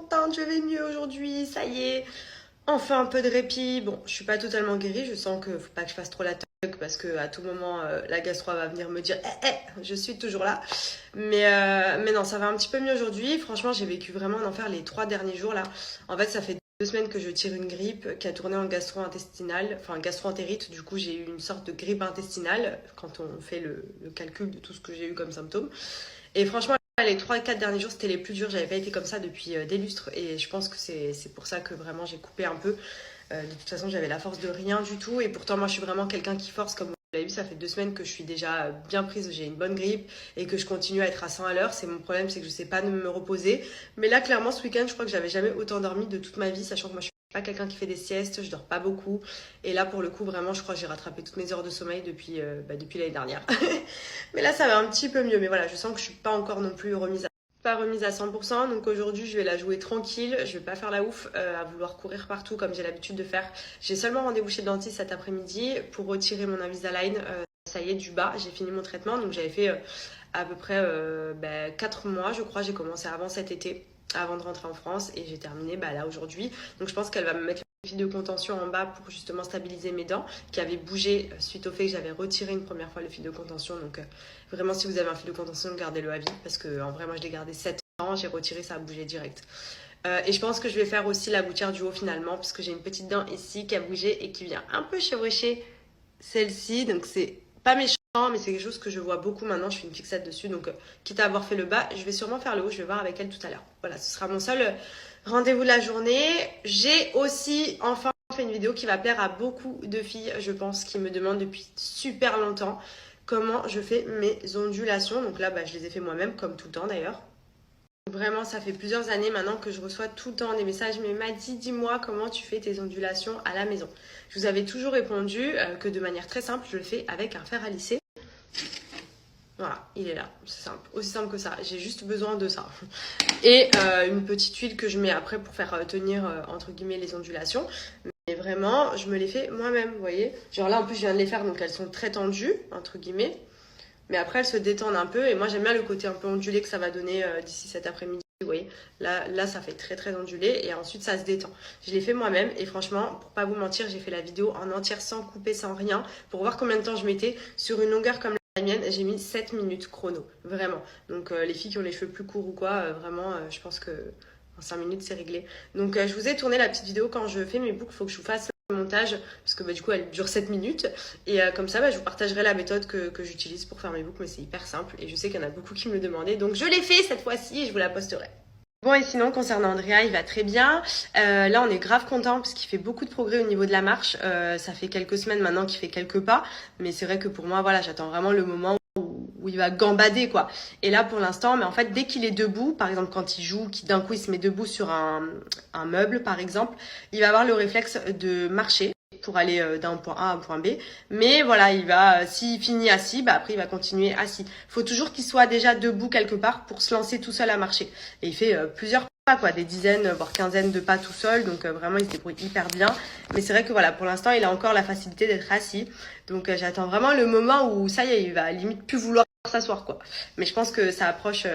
contente, je vais mieux aujourd'hui, ça y est. Enfin un peu de répit. Bon, je suis pas totalement guérie, je sens que faut pas que je fasse trop la toque parce que à tout moment la gastro va venir me dire je suis toujours là. Mais non, ça va un petit peu mieux aujourd'hui. Franchement, j'ai vécu vraiment un enfer les 3 derniers jours là. En fait, ça fait 2 semaines que je tire une grippe qui a tourné en gastro-intestinale, enfin gastro-entérite. Du coup, j'ai eu une sorte de grippe intestinale quand on fait le calcul de tout ce que j'ai eu comme symptômes. Et franchement, les 3 4 derniers jours, c'était les plus durs. J'avais pas été comme ça depuis des lustres. Et je pense que c'est pour ça que vraiment j'ai coupé un peu. De toute façon, j'avais la force de rien du tout. Et pourtant, moi, je suis vraiment quelqu'un qui force. Comme vous l'avez vu, ça fait 2 semaines que je suis déjà bien prise. J'ai une bonne grippe et que je continue à être à 100 à l'heure. C'est mon problème, c'est que je sais pas me reposer. Mais là, clairement, ce week-end, je crois que j'avais jamais autant dormi de toute ma vie, sachant que moi, je suis pas quelqu'un qui fait des siestes, je dors pas beaucoup. Et là, pour le coup, vraiment, je crois que j'ai rattrapé toutes mes heures de sommeil depuis l'année dernière. Mais là, ça va un petit peu mieux. Mais voilà, je sens que je suis pas encore non plus remise à 100%. Donc aujourd'hui, je vais la jouer tranquille. Je vais pas faire la ouf à vouloir courir partout comme j'ai l'habitude de faire. J'ai seulement rendez-vous chez le dentiste cet après-midi pour retirer mon Invisalign. Ça y est, du bas. J'ai fini mon traitement. Donc j'avais fait à peu près 4 mois, je crois. J'ai commencé avant cet été, avant de rentrer en France. Et j'ai terminé là aujourd'hui. Donc je pense qu'elle va me mettre le fil de contention en bas pour justement stabiliser mes dents qui avaient bougé suite au fait que j'avais retiré une première fois le fil de contention. Donc vraiment, si vous avez un fil de contention, gardez-le à vie parce que en vrai, moi je l'ai gardé 7 ans, j'ai retiré, ça a bougé direct. Et je pense que je vais faire aussi la gouttière du haut finalement parce que j'ai une petite dent ici qui a bougé et qui vient un peu chevaucher celle-ci. Donc c'est pas méchant, mais c'est quelque chose que je vois beaucoup maintenant. Je fais une fixette dessus, donc quitte à avoir fait le bas, je vais sûrement faire le haut. Je vais voir avec elle tout à l'heure. Voilà, ce sera mon seul rendez-vous de la journée. J'ai aussi enfin fait une vidéo qui va plaire à beaucoup de filles, je pense, qui me demandent depuis super longtemps comment je fais mes ondulations. Donc là, je les ai fait moi-même, comme tout le temps d'ailleurs. Vraiment, ça fait plusieurs années maintenant que je reçois tout le temps des messages. Mais Maddy, dis-moi comment tu fais tes ondulations à la maison. Je vous avais toujours répondu que de manière très simple, je le fais avec un fer à lisser. Voilà, il est là, c'est simple, aussi simple que ça. J'ai juste besoin de ça. Et une petite huile que je mets après pour faire tenir, entre guillemets, les ondulations. Mais vraiment, je me les fais moi-même, vous voyez. Genre là, en plus, je viens de les faire, donc elles sont très tendues, entre guillemets. Mais après, elles se détendent un peu. Et moi, j'aime bien le côté un peu ondulé que ça va donner d'ici cet après-midi. Vous voyez, là, ça fait très, très ondulé. Et ensuite, ça se détend. Je l'ai fait moi-même. Et franchement, pour pas vous mentir, j'ai fait la vidéo en entière, sans couper, sans rien. Pour voir combien de temps je mettais. Sur une longueur comme la mienne, j'ai mis 7 minutes chrono. Vraiment. Donc, les filles qui ont les cheveux plus courts ou quoi, vraiment, je pense que en 5 minutes, c'est réglé. Donc, je vous ai tourné la petite vidéo quand je fais mes boucles. Il faut que je vous fasse le montage parce que du coup elle dure 7 minutes et comme ça je vous partagerai la méthode que j'utilise pour faire mes boucles, mais c'est hyper simple et je sais qu'il y en a beaucoup qui me le demandaient, donc je l'ai fait cette fois-ci et je vous la posterai. Bon, et sinon concernant Andrea, il va très bien. Là on est grave content parce qu'il fait beaucoup de progrès au niveau de la marche. Ça fait quelques semaines maintenant qu'il fait quelques pas, mais c'est vrai que pour moi voilà, j'attends vraiment le moment où il va gambader quoi. Et là pour l'instant, mais en fait dès qu'il est debout, par exemple quand il joue, qui d'un coup il se met debout sur un meuble par exemple, il va avoir le réflexe de marcher pour aller d'un point A à un point B. Mais voilà, il va, s'il finit assis, après il va continuer assis. Faut toujours qu'il soit déjà debout quelque part pour se lancer tout seul à marcher. Et il fait plusieurs pas quoi, des dizaines voire quinzaines de pas tout seul, donc vraiment il se débrouille hyper bien. Mais c'est vrai que voilà, pour l'instant il a encore la facilité d'être assis, donc j'attends vraiment le moment où ça y est, il va limite plus vouloir s'asseoir quoi. Mais je pense que ça approche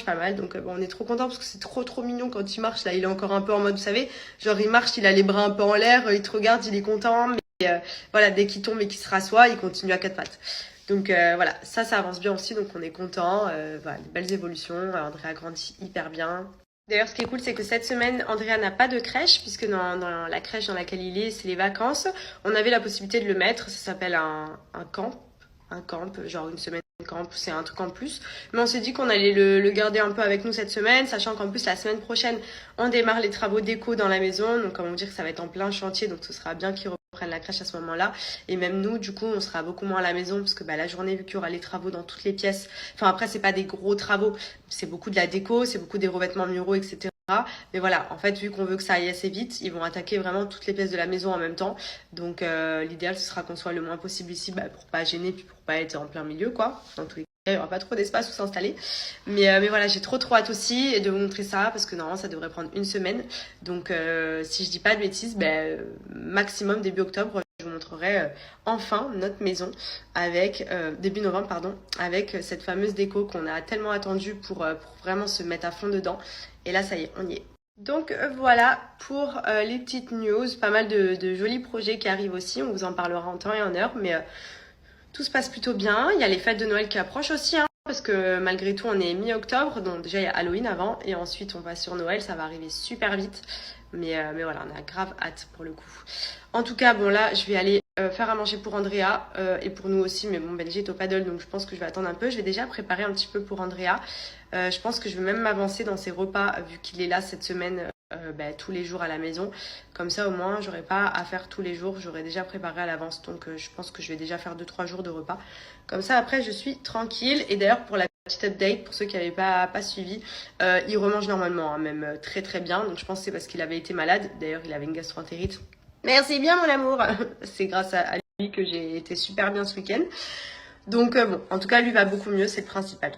pas mal, donc on est trop content parce que c'est trop mignon quand il marche. Là il est encore un peu en mode, vous savez, genre il marche, il a les bras un peu en l'air, il te regarde, il est content, mais voilà, dès qu'il tombe et qu'il se rassoit, il continue à 4 pattes. Donc voilà, ça avance bien aussi, donc on est content. Voilà, des belles évolutions. Andrea grandit hyper bien. D'ailleurs, ce qui est cool, c'est que cette semaine, Andrea n'a pas de crèche, puisque dans la crèche dans laquelle il est, c'est les vacances. On avait la possibilité de le mettre, ça s'appelle un camp, genre une semaine camp, c'est un truc en plus. Mais on s'est dit qu'on allait le garder un peu avec nous cette semaine, sachant qu'en plus, la semaine prochaine, on démarre les travaux déco dans la maison. Donc, comment dire que ça va être en plein chantier, donc ce sera bien qu'ils reprennent la crèche à ce moment-là. Et même nous, du coup, on sera beaucoup moins à la maison, parce que la journée, vu qu'il y aura les travaux dans toutes les pièces, enfin après, c'est pas des gros travaux, c'est beaucoup de la déco, c'est beaucoup des revêtements muraux, etc. Mais voilà, en fait, vu qu'on veut que ça aille assez vite, ils vont attaquer vraiment toutes les pièces de la maison en même temps. Donc l'idéal, ce sera qu'on soit le moins possible ici, pour pas gêner, puis pour pas être en plein milieu, quoi. Dans tous les cas, il n'y aura pas trop d'espace où s'installer. Mais voilà, j'ai trop hâte aussi de vous montrer ça, parce que normalement, ça devrait prendre une semaine. Donc si je dis pas de bêtises, maximum début octobre, je vous montrerai enfin notre maison avec début novembre pardon, avec cette fameuse déco qu'on a tellement attendue pour vraiment se mettre à fond dedans. Et là ça y est, on y est. Donc voilà pour les petites news, pas mal de jolis projets qui arrivent aussi, on vous en parlera en temps et en heure, mais tout se passe plutôt bien. Il y a les fêtes de Noël qui approchent aussi, hein, parce que malgré tout on est mi-octobre, donc déjà il y a Halloween avant, et ensuite on va sur Noël, ça va arriver super vite, mais voilà, on a grave hâte pour le coup. En tout cas, bon là je vais aller faire à manger pour Andrea et pour nous aussi, mais bon Benji est au paddle, donc je pense que je vais attendre un peu. Je vais déjà préparer un petit peu pour Andrea. Je pense que je vais même m'avancer dans ses repas vu qu'il est là cette semaine tous les jours à la maison. Comme ça au moins j'aurai pas à faire tous les jours, j'aurai déjà préparé à l'avance. Donc je pense que je vais déjà faire 2-3 jours de repas. Comme ça après je suis tranquille. Et d'ailleurs pour la petite update, pour ceux qui n'avaient pas suivi, il remange normalement, hein, même très très bien. Donc je pense que c'est parce qu'il avait été malade. D'ailleurs il avait une gastro-entérite. Merci bien mon amour. C'est grâce à lui que j'ai été super bien ce week-end. Donc bon, en tout cas lui va beaucoup mieux, c'est le principal.